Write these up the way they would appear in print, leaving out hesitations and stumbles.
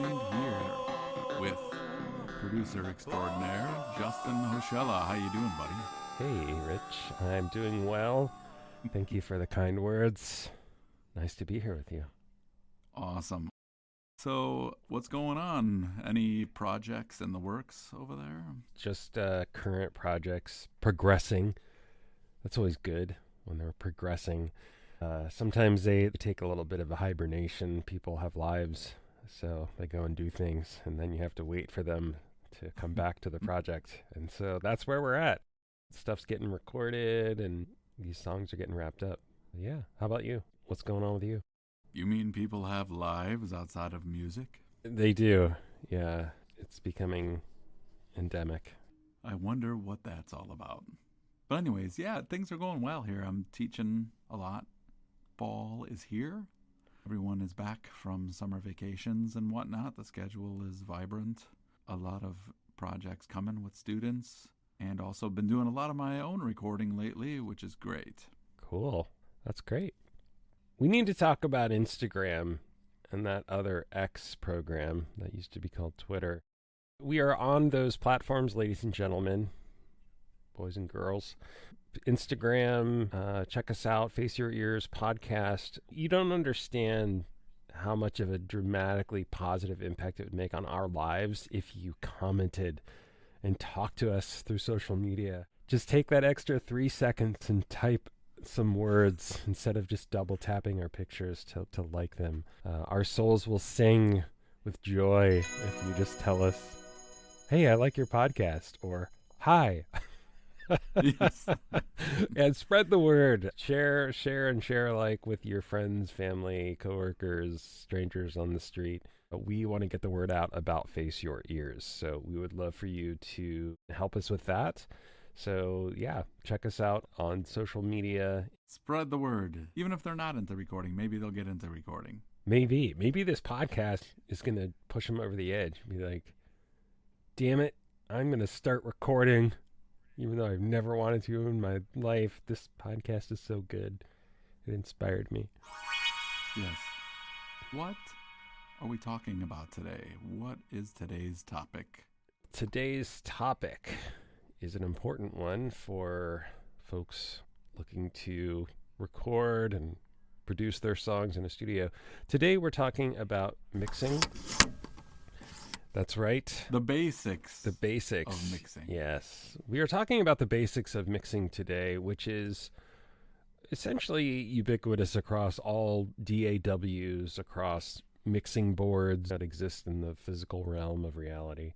joined here with producer extraordinaire Justin Hoshella. How you doing, buddy? Hey, Rich. I'm doing well. Thank you for the kind words. Nice to be here with you. Awesome. So, what's going on? Any projects in the works over there? Just current projects progressing. That's always good when they're progressing. Sometimes they take a little bit of a hibernation. People have lives, so they go and do things, and then you have to wait for them to come back to the project. And so that's where we're at. Stuff's getting recorded, and these songs are getting wrapped up. Yeah. How about you? What's going on with you? You mean people have lives outside of music? They do. Yeah. It's becoming endemic. I wonder what that's all about. But anyways, yeah, things are going well here. I'm teaching a lot. Fall is here. Everyone is back from summer vacations and whatnot. The schedule is vibrant. A lot of projects coming with students. And also been doing a lot of my own recording lately, which is great. Cool. That's great. We need to talk about Instagram and that other X program that used to be called Twitter. We are on those platforms, ladies and gentlemen, boys and girls. Instagram, check us out, Face Your Ears podcast. You don't understand how much of a dramatically positive impact it would make on our lives if you commented and talked to us through social media. Just take that extra 3 seconds and type some words instead of just double tapping our pictures to like them. Our souls will sing with joy if you just tell us, hey, I like your podcast, or hi. Yes. And spread the word. Share and share alike with your friends, family, coworkers, strangers on the street. We want to get the word out about Face Your Ears. So we would love for you to help us with that. So yeah, check us out on social media. Spread the word. Even if they're not into recording, maybe they'll get into recording. Maybe this podcast is going to push them over the edge. Be like, damn it, I'm going to start recording. Even though I've never wanted to in my life, this podcast is so good. It inspired me. Yes. What are we talking about today? What is today's topic? Today's topic is an important one for folks looking to record and produce their songs in a studio. Today we're talking about mixing. That's right. The basics. The basics of mixing. Yes. We are talking about the basics of mixing today, which is essentially ubiquitous across all DAWs, across mixing boards that exist in the physical realm of reality.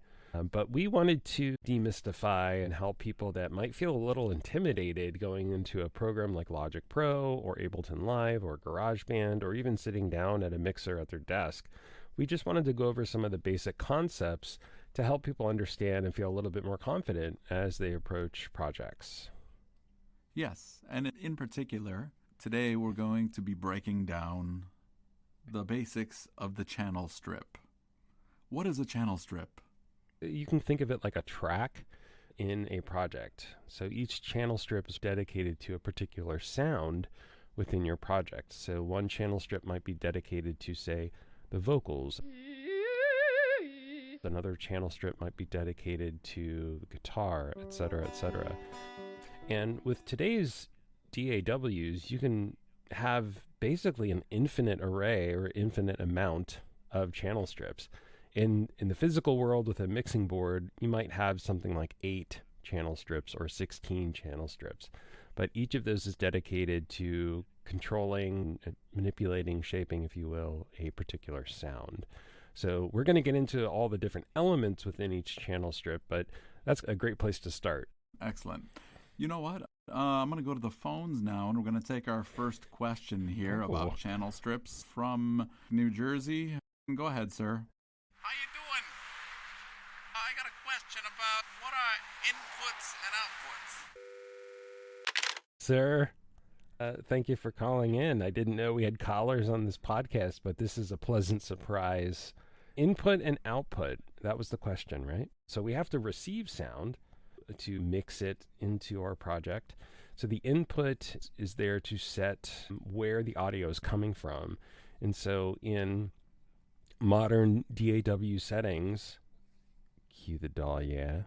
But we wanted to demystify and help people that might feel a little intimidated going into a program like Logic Pro or Ableton Live or GarageBand or even sitting down at a mixer at their desk. We just wanted to go over some of the basic concepts to help people understand and feel a little bit more confident as they approach projects. Yes, and in particular, today we're going to be breaking down the basics of the channel strip. What is a channel strip? You can think of it like a track in a project. So each channel strip is dedicated to a particular sound within your project. So one channel strip might be dedicated to, say, the vocals. Another channel strip might be dedicated to the guitar, etc., etc. And with today's DAWs, you can have basically an infinite array or infinite amount of channel strips. In the physical world with a mixing board, you might have something like 8 channel strips or 16 channel strips. But each of those is dedicated to controlling, manipulating, shaping, if you will, a particular sound. So we're going to get into all the different elements within each channel strip, but that's a great place to start. Excellent. You know what? I'm going to go to the phones now, and we're going to take our first question here about channel strips from New Jersey. Go ahead, sir. How you doing? I got a question about what are inputs and outputs? Sir, thank you for calling in. I didn't know we had callers on this podcast, but this is a pleasant surprise. Input and output, that was the question, right? So we have to receive sound to mix it into our project. So the input is there to set where the audio is coming from. And so in modern DAW settings, cue the DAW, yeah.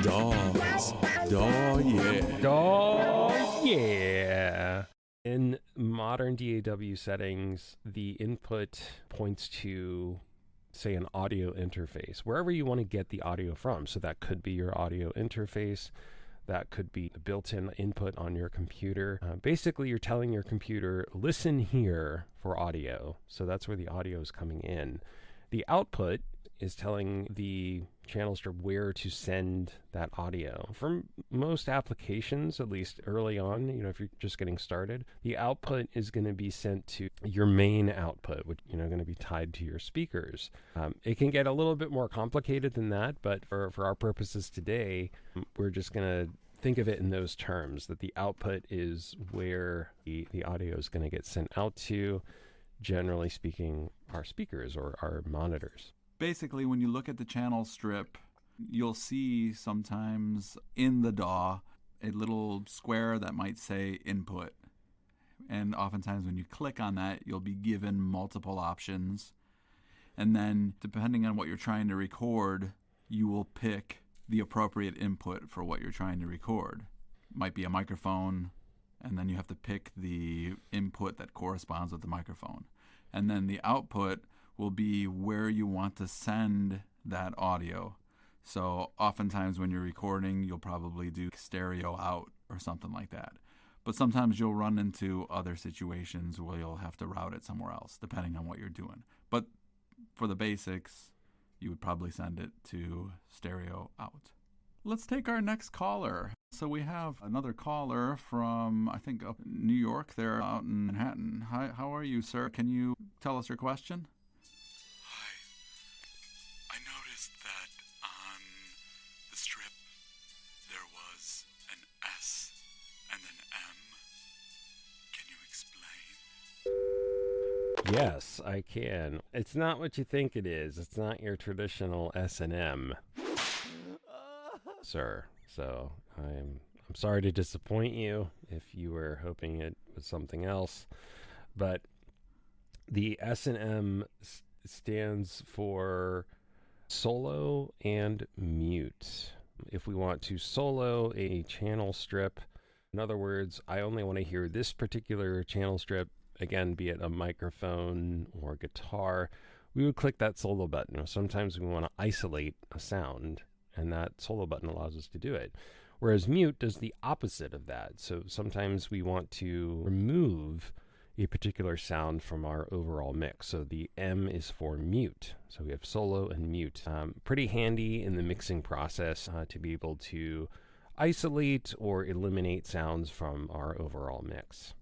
DAW, yeah. DAW, yeah. In modern DAW settings, the input points to, say, an audio interface, wherever you want to get the audio from. So that could be your audio interface. That could be the built-in input on your computer. Basically, you're telling your computer, listen here for audio. So that's where the audio is coming in. The output is telling the channel strip where to send that audio. For most applications, at least early on, if you're just getting started, the output is going to be sent to your main output, which, going to be tied to your speakers. It can get a little bit more complicated than that, but for our purposes today, we're just going to think of it in those terms, that the output is where the audio is going to get sent out to, generally speaking, our speakers or our monitors. Basically, when you look at the channel strip, you'll see sometimes in the DAW a little square that might say input. And oftentimes when you click on that, you'll be given multiple options. And then depending on what you're trying to record, you will pick the appropriate input for what you're trying to record. It might be a microphone, and then you have to pick the input that corresponds with the microphone. And then the output will be where you want to send that audio. So oftentimes when you're recording, you'll probably do stereo out or something like that. But sometimes you'll run into other situations where you'll have to route it somewhere else, depending on what you're doing. But for the basics, you would probably send it to stereo out. Let's take our next caller. So we have another caller from, I think, up in New York. They're out in Manhattan. Hi, how are you, sir? Can you tell us your question? I noticed that on the strip there was an S and an M. Can you explain? Yes, I can. It's not what you think it is. It's not your traditional S&M, sir. So I'm sorry to disappoint you if you were hoping it was something else. But the S&M stands for solo and mute. If we want to solo a channel strip, in other words, I only want to hear this particular channel strip, again, be it a microphone or guitar, we would click that solo button. Sometimes we want to isolate a sound, and that solo button allows us to do it. Whereas mute does the opposite of that. So sometimes we want to remove a particular sound from our overall mix. So the M is for mute. So we have solo and mute. Pretty handy in the mixing process to be able to isolate or eliminate sounds from our overall mix.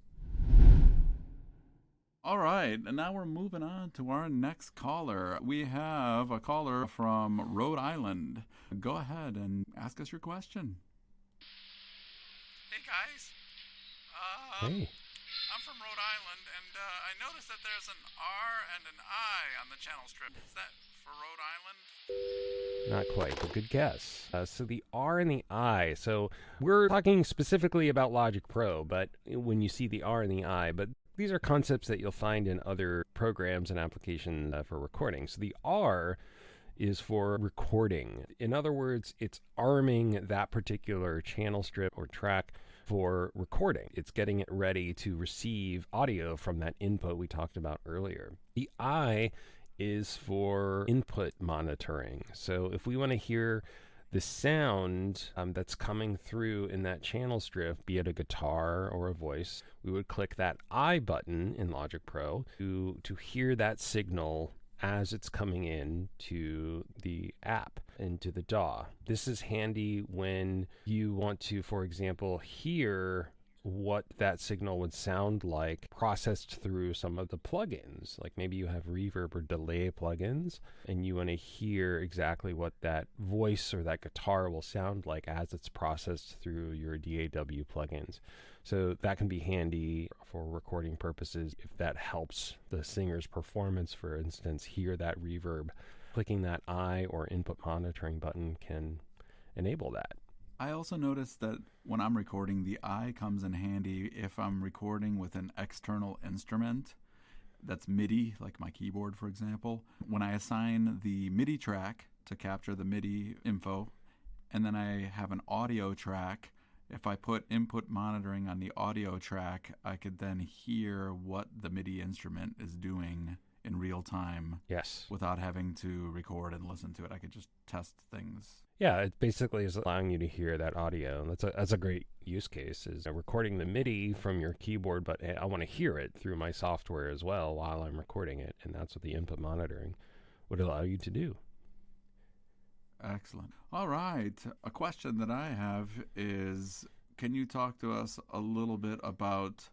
All right, and now we're moving on to our next caller. We have a caller from Rhode Island. Go ahead and ask us your question. Hey guys. Hey. I'm from Rhode Island, and I noticed that there's an R and an I on the channel strip. Is that for Rhode Island? Not quite, but good guess. So the R and the I. So we're talking specifically about Logic Pro, but when you see the R and the I, but these are concepts that you'll find in other programs and applications for recording. So the R is for recording. In other words, it's arming that particular channel strip or track for recording. It's getting it ready to receive audio from that input we talked about earlier. The I is for input monitoring. So if we want to hear the sound that's coming through in that channel strip, be it a guitar or a voice, we would click that I button in Logic Pro to hear that signal as it's coming in to the app, into the DAW. This is handy when you want to, for example, hear what that signal would sound like processed through some of the plugins. Like maybe you have reverb or delay plugins and you want to hear exactly what that voice or that guitar will sound like as it's processed through your DAW plugins. So that can be handy for recording purposes if that helps the singer's performance, for instance, hear that reverb. Clicking that I or input monitoring button can enable that. I also noticed that when I'm recording, the I comes in handy if I'm recording with an external instrument. that's MIDI, like my keyboard, for example. When I assign the MIDI track to capture the MIDI info, and then I have an audio track, if I put input monitoring on the audio track, I could then hear what the MIDI instrument is doing in real time. Yes. Without having to record and listen to it. I could just test things. Yeah, it basically is allowing you to hear that audio. That's a great use case, is recording the MIDI from your keyboard, but I want to hear it through my software as well while I'm recording it, and that's what the input monitoring would allow you to do. Excellent. All right. A question that I have is, can you talk to us a little bit about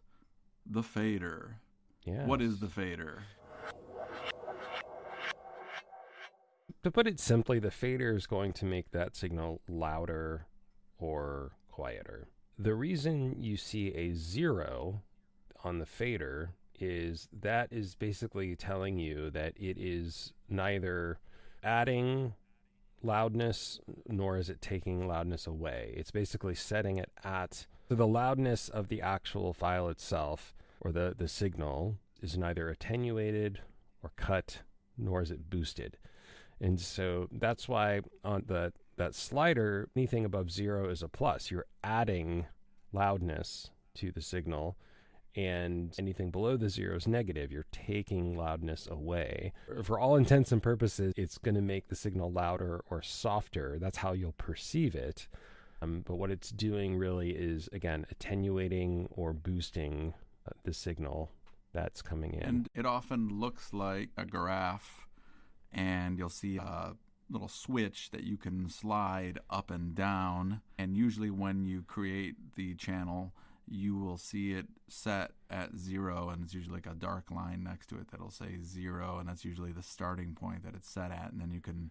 the fader? Yeah. What is the fader? To put it simply, the fader is going to make that signal louder or quieter. The reason you see a 0 on the fader is that is basically telling you that it is neither adding loudness nor is it taking loudness away. It's basically setting it at so the loudness of the actual file itself, or the signal, is neither attenuated or cut, nor is it boosted. And so that's why on that slider, anything above 0 is a plus. You're adding loudness to the signal, and anything below the 0 is negative. You're taking loudness away. For all intents and purposes, it's going to make the signal louder or softer. That's how you'll perceive it. But what it's doing really is, again, attenuating or boosting the signal that's coming in. And it often looks like a graph, and you'll see a little switch that you can slide up and down. And usually when you create the channel, you will see it set at 0, and it's usually like a dark line next to it that'll say 0, and that's usually the starting point that it's set at, and then you can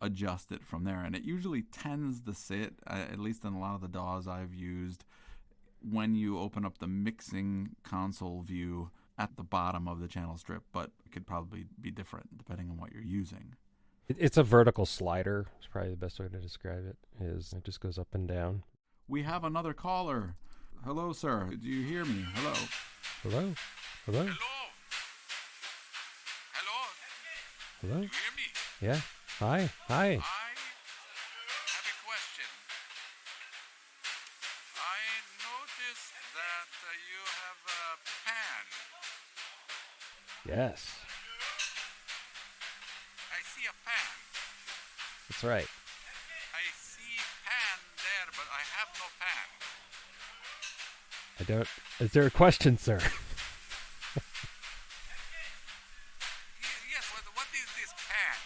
adjust it from there. And it usually tends to sit, at least in a lot of the DAWs I've used, when you open up the mixing console view at the bottom of the channel strip, but it could probably be different depending on what you're using. It's a vertical slider. It's probably the best way to describe it. It just goes up and down. We have another caller. Hello, sir. Do you hear me? Hello. Hello? Hello? Hello? Hello? Hello? Do you hear me? Yeah. Hi. Hi. I have a question. I noticed that you have a pan. Yes. I see a pan. That's right. I see pan there, but I have no pan. Is there a question, sir? Yes, what is this pan?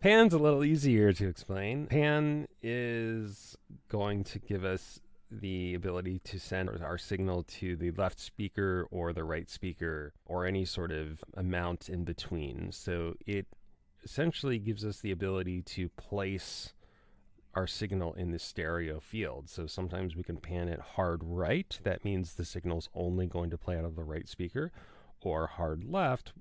Pan's a little easier to explain. Pan is going to give us the ability to send our signal to the left speaker or the right speaker, or any sort of amount in between. So it essentially gives us the ability to place our signal in the stereo field. So sometimes we can pan it hard right. That means the signal's only going to play out of the right speaker, or hard left,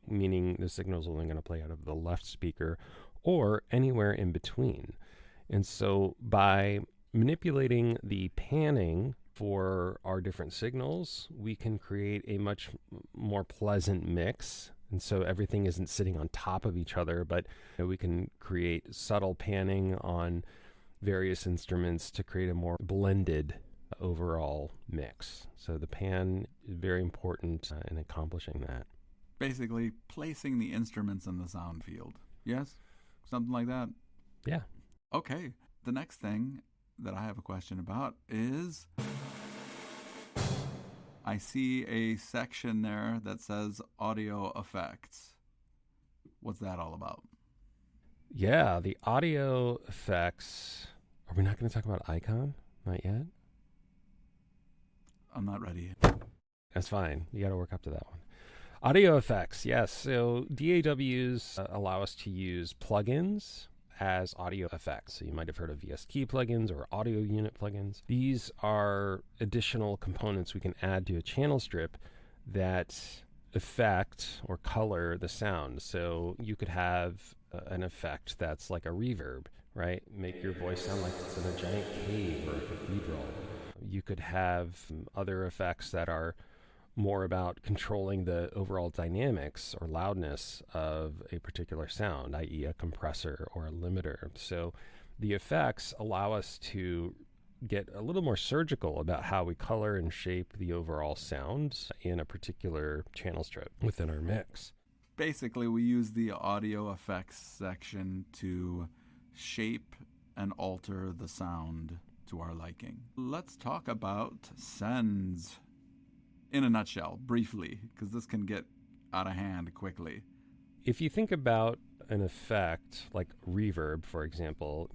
meaning the signal's only going to play out of the left speaker, or anywhere in between. And so by manipulating the panning for our different signals, we can create a much more pleasant mix. And so everything isn't sitting on top of each other, but we can create subtle panning on various instruments to create a more blended overall mix. So the pan is very important in accomplishing that. Basically, placing the instruments in the sound field. Yes? Something like that? Yeah. Okay. The next thing that I have a question about is, I see a section there that says audio effects. What's that all about? Yeah, the audio effects. Are we not going to talk about Icon? Not yet? I'm not ready. That's fine. You got to work up to that one. Audio effects, yes. So DAWs allow us to use plugins as audio effects. So you might have heard of VS Key plugins or audio unit plugins. These are additional components we can add to a channel strip that affect or color the sound. So you could have an effect that's like a reverb, right? Make your voice sound like it's in a giant cave or a cathedral. You could have other effects that are more about controlling the overall dynamics or loudness of a particular sound, i.e. a compressor or a limiter. So the effects allow us to get a little more surgical about how we color and shape the overall sound in a particular channel strip within our mix. Basically, we use the audio effects section to shape and alter the sound to our liking. Let's talk about sends in a nutshell, briefly, because this can get out of hand quickly. If you think about an effect like reverb, for example,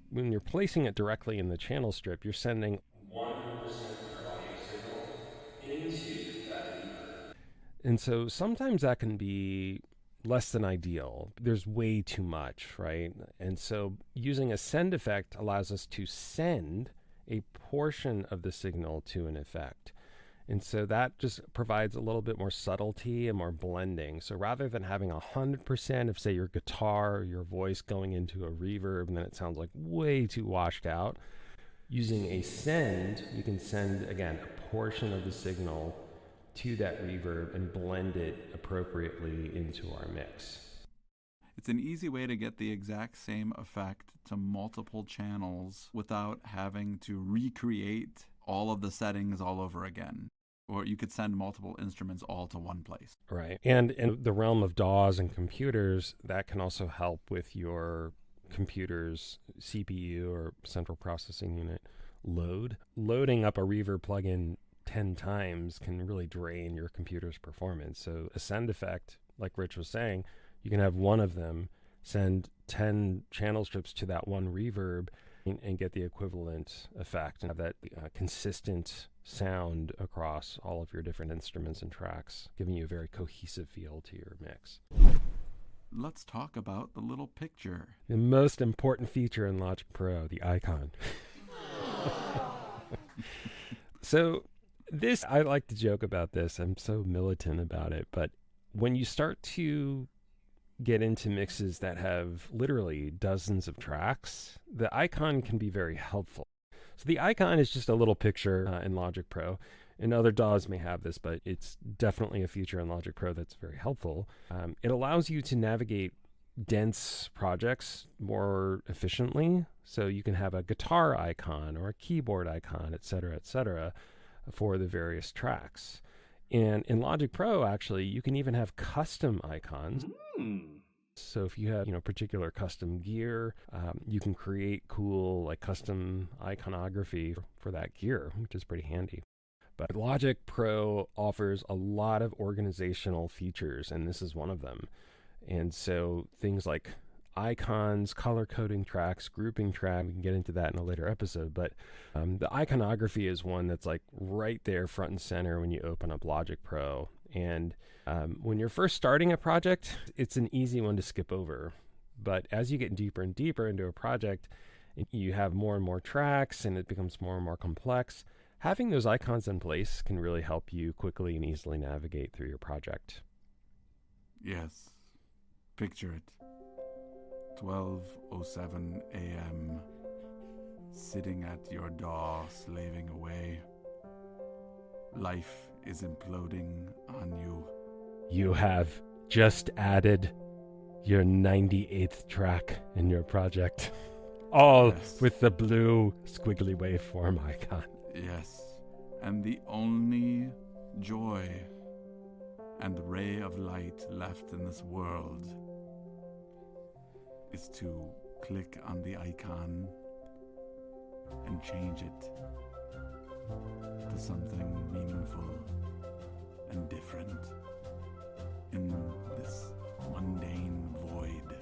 when you're placing it directly in the channel strip, you're sending 100% of your audio signal into that reverb. And so sometimes that can be less than ideal. There's way too much, right? And so using a send effect allows us to send a portion of the signal to an effect. And so that just provides a little bit more subtlety and more blending. So rather than having 100% of, say, your guitar or your voice going into a reverb and then it sounds like way too washed out, using a send, you can send, again, a portion of the signal to that reverb and blend it appropriately into our mix. It's an easy way to get the exact same effect to multiple channels without having to recreate all of the settings all over again. Or you could send multiple instruments all to one place. Right. And in the realm of DAWs and computers, that can also help with your computer's CPU or central processing unit load. Loading up a reverb plugin 10 times can really drain your computer's performance. So a send effect, like Rich was saying, you can have one of them send 10 channel strips to that one reverb and get the equivalent effect and have that consistent sound across all of your different instruments and tracks, giving you a very cohesive feel to your mix. Let's talk about the little picture. The most important feature in Logic Pro, the icon. So this, I like to joke about this. I'm so militant about it. But when you start to get into mixes that have literally dozens of tracks, the icon can be very helpful. So the icon is just a little picture in Logic Pro. And other DAWs may have this, but it's definitely a feature in Logic Pro that's very helpful. It allows you to navigate dense projects more efficiently. So you can have a guitar icon or a keyboard icon, et cetera, for the various tracks. And in Logic Pro, actually, you can even have custom icons. So if you have, particular custom gear, you can create cool, custom iconography for that gear, which is pretty handy. But Logic Pro offers a lot of organizational features, and this is one of them. And so things like icons, color coding tracks, grouping track, we can get into that in a later episode, but the iconography is one that's right there front and center when you open up Logic Pro. And when you're first starting a project, it's an easy one to skip over. But as you get deeper and deeper into a project, you have more and more tracks and it becomes more and more complex. Having those icons in place can really help you quickly and easily navigate through your project. Yes. Picture it. 12:07 a.m. Sitting at your DAW, slaving away. Life is imploding on you. You have just added your 98th track in your project. All Yes. with the blue squiggly waveform icon. Yes. And the only joy and ray of light left in this world is to click on the icon and change it to something meaningful and different in this mundane void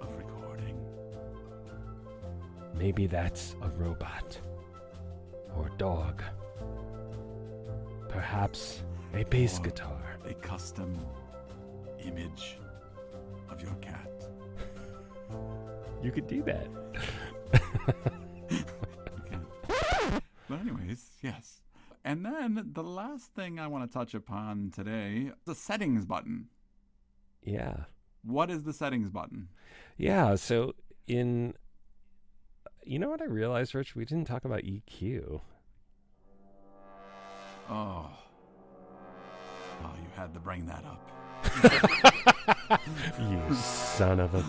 of recording. Maybe that's a robot or dog. Perhaps a bass Or guitar. A custom image of your cat. You could do that. Okay. But anyways, yes. And then the last thing I want to touch upon today, the settings button. Yeah. What is the settings button? Yeah, so you know what I realized, Rich? We didn't talk about EQ. Oh, had to bring that up. You son of a...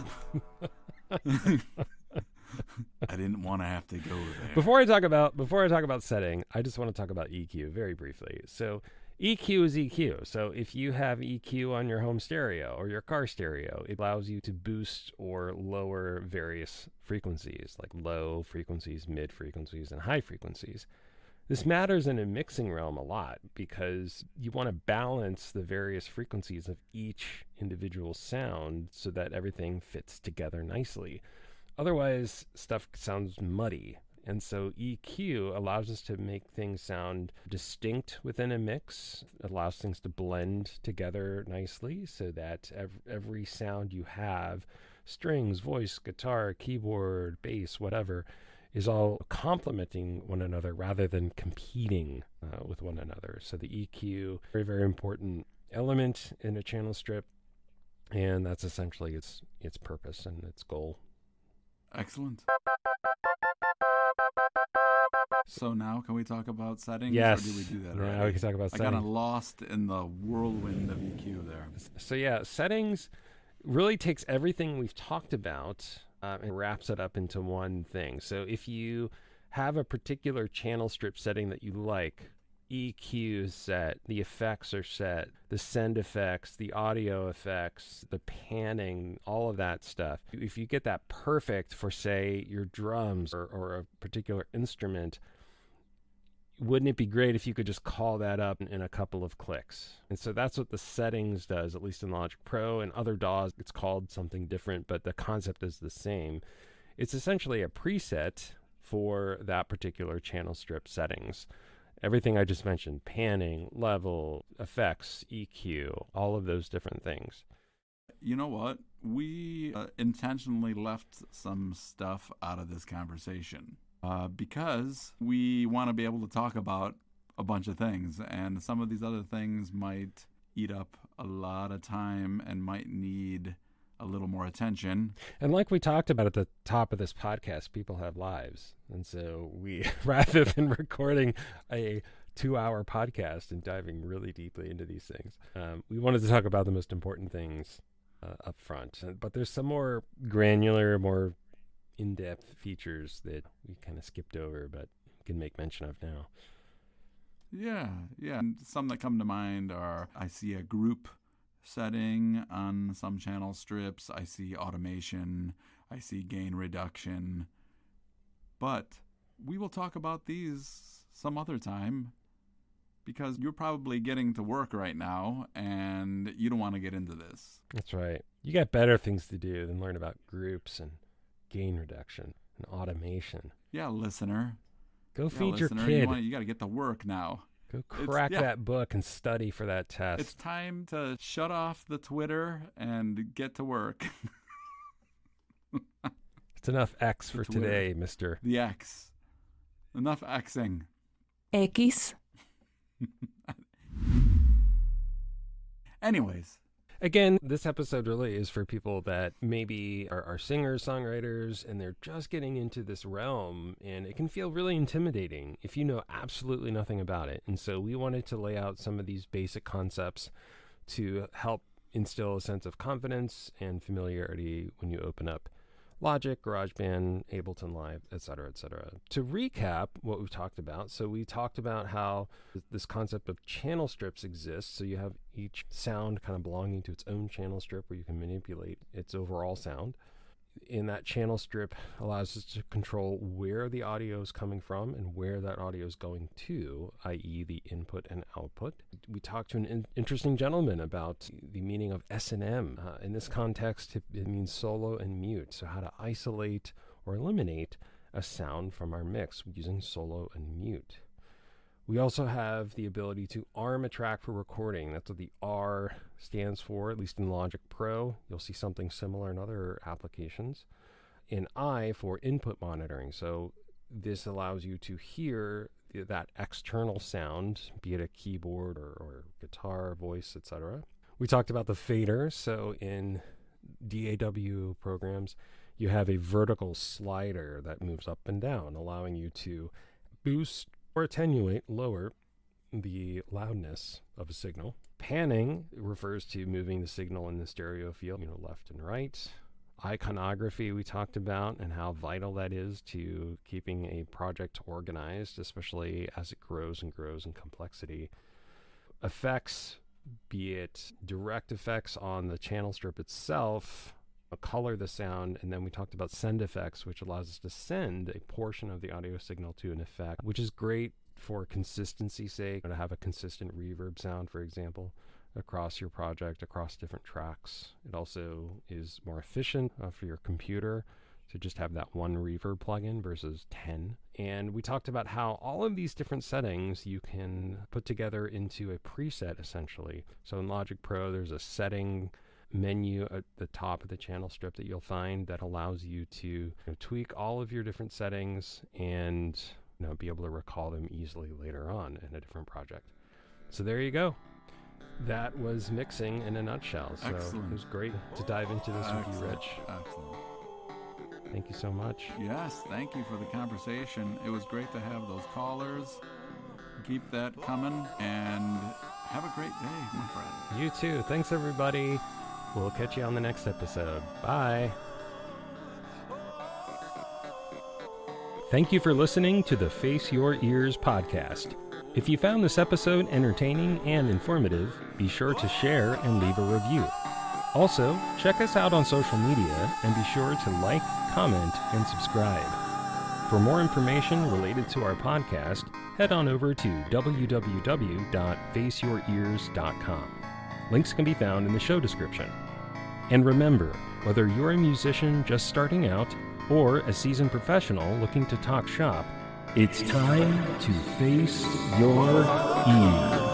I didn't want to have to go there. Before I talk about setting, I just want to talk about EQ very briefly. So EQ is EQ. So if you have EQ on your home stereo or your car stereo, it allows you to boost or lower various frequencies, like low frequencies, mid frequencies, and high frequencies. This matters in a mixing realm a lot because you want to balance the various frequencies of each individual sound so that everything fits together nicely. Otherwise, stuff sounds muddy. And so EQ allows us to make things sound distinct within a mix. It allows things to blend together nicely so that every sound you have, strings, voice, guitar, keyboard, bass, whatever, is all complementing one another rather than competing with one another. So the EQ, very, very important element in a channel strip, and that's essentially its purpose and its goal. Excellent. So now can we talk about settings? Yes. Or did we do that Now already? we can talk about I settings. got lost in the whirlwind of EQ there. So yeah, settings really takes everything we've talked about and wraps it up into one thing. So if you have a particular channel strip setting that you like, EQ is set, the effects are set, the send effects, the audio effects, the panning, all of that stuff. If you get that perfect for, say, your drums or a particular instrument, wouldn't it be great if you could just call that up in a couple of clicks? And so that's what the settings does, at least in Logic Pro. And other DAWs, it's called something different, but the concept is the same. It's essentially a preset for that particular channel strip settings. Everything I just mentioned, panning, level, effects, EQ, all of those different things. You know what? We intentionally left some stuff out of this conversation because we want to be able to talk about a bunch of things, and some of these other things might eat up a lot of time and might need a little more attention. And like we talked about at the top of this podcast, people have lives. And so we, rather than recording a 2-hour podcast and diving really deeply into these things, we wanted to talk about the most important things up front. But there's some more granular, more in-depth features that we kind of skipped over, but can make mention of now. Yeah. And some that come to mind are, I see a group setting on some channel strips, I see automation, I see gain reduction. But we will talk about these some other time because you're probably getting to work right now and you don't want to get into this. That's right. You got better things to do than learn about groups and gain reduction and automation. Yeah, listener. Go feed your kid. You got to get to work now. Go crack that book and study for that test. It's time to shut off the Twitter and get to work. It's enough X for today, mister. The X. Enough Xing. X. Anyways. Again, this episode really is for people that maybe are singers, songwriters, and they're just getting into this realm, and it can feel really intimidating if you know absolutely nothing about it. And so we wanted to lay out some of these basic concepts to help instill a sense of confidence and familiarity when you open up Logic, GarageBand, Ableton Live, etc., etc. To recap what we've talked about, so we talked about how this concept of channel strips exists. So you have each sound kind of belonging to its own channel strip where you can manipulate its overall sound. In that channel strip allows us to control where the audio is coming from and where that audio is going to, i.e. the input and output. We talked to an interesting gentleman about the meaning of S&M. In this context, it means solo and mute. So how to isolate or eliminate a sound from our mix using solo and mute. We also have the ability to arm a track for recording. That's what the R stands for, at least in Logic Pro. You'll see something similar in other applications. And I for input monitoring. So this allows you to hear that external sound, be it a keyboard or guitar, voice, etc. We talked about the fader. So in DAW programs, you have a vertical slider that moves up and down, allowing you to boost or attenuate, lower the loudness of a signal. Panning refers to moving the signal in the stereo field, left and right. Iconography we talked about and how vital that is to keeping a project organized, especially as it grows and grows in complexity. Effects, be it direct effects on the channel strip itself, color the sound, and then we talked about send effects, which allows us to send a portion of the audio signal to an effect, which is great for consistency's sake, to have a consistent reverb sound, for example, across your project, across different tracks. It also is more efficient for your computer to just have that one reverb plugin versus 10. And we talked about how all of these different settings you can put together into a preset, essentially. So in Logic Pro, there's a setting menu at the top of the channel strip that you'll find that allows you to tweak all of your different settings and be able to recall them easily later on in a different project. So there you go. That was mixing in a nutshell. So Excellent. It was great to dive into this with you, Rich. Excellent. Thank you so much. Yes, thank you for the conversation. It was great to have those callers. Keep that coming, and have a great day, my friend. You too. Thanks, everybody. We'll catch you on the next episode. Bye. Thank you for listening to the Face Your Ears podcast. If you found this episode entertaining and informative, be sure to share and leave a review. Also, check us out on social media and be sure to like, comment, and subscribe. For more information related to our podcast, head on over to www.faceyourears.com. Links can be found in the show description. And remember, whether you're a musician just starting out or a seasoned professional looking to talk shop, it's time to face your ears.